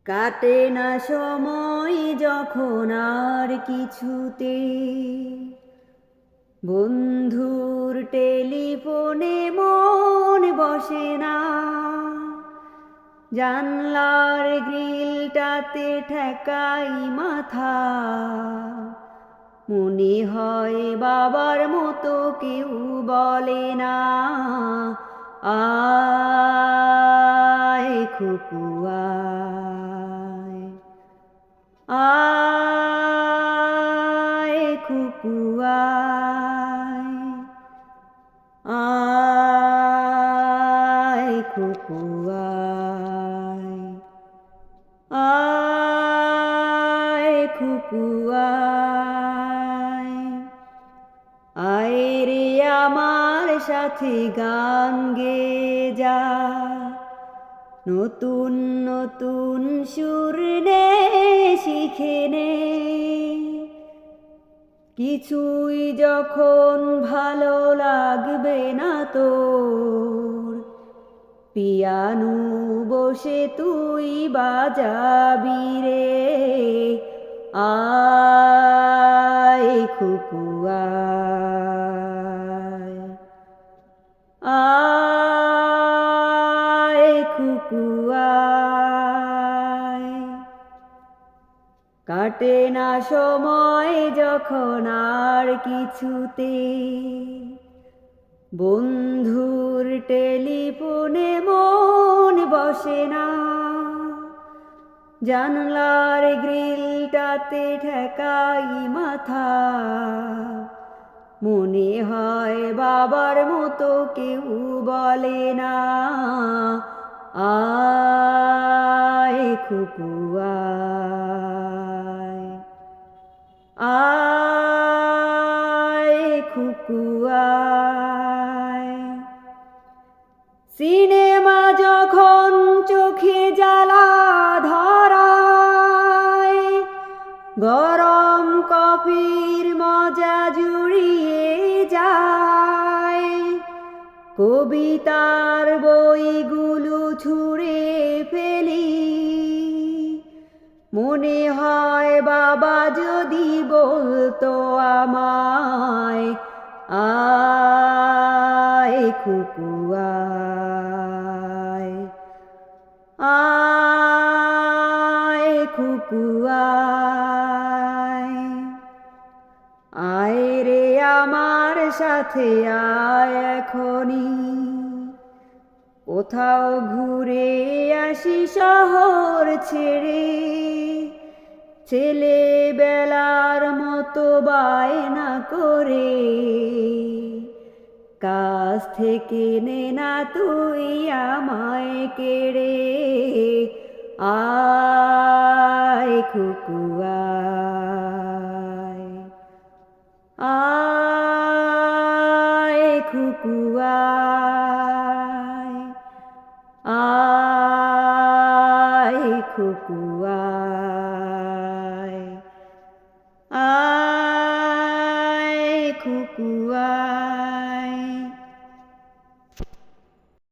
কাটে না সময় যখন আর কিছুতে, বন্ধুর টেলিফোনে মন বসে না, জানলার গ্রিলটাতে ঠেকাই মাথা, মনে হয় বাবার মতো কেউ বলে না, আয় খুকু আয়, আয় খুকু আয়, আয় খুকু আয়, আয় খুকু আয়, আয় রে আমার সাথে গান গেয়ে যা, নতুন নতুন সুর নে শিখে নে, কিছুই যখন ভালো লাগবে না তোর, পিয়ানো বসে তুই বাজাবি রে, আয় খুকু আয়, আয় খুকু আয়, কাটে না সময় যখন আর কিছুতে, বন্ধুর টেলিফোনে মন বসে না, জানলার গ্রিলটাতে ঠেকাই মাথা, মনে হয় বাবার মতো কেউ বলে না, আয় খুকু আয়, আয় খুকু আয়, সিনেমা যখন চোখে জ্বালা ধরায়, গরম কফির মজা জুড়িয়ে যায়, কবিতার বইগুলো ছুঁড়ে ফেলি, মনে হয় বাবা যদি বলতো আমায়, আয় খুকু আয়, আয় খুকু আয়, আয় রে আমার সাথে আয় এখনি, কোথাও ঘুরে আসি শহর ছেড়ে, ছেলেবেলার মতো বায়না করে, কাছ থেকে নে না তুই আমায় কেড়ে, আয় খুকু আয়, আয় খুকু আয়, আয় খুকু আয়, আয় খুকু আয়।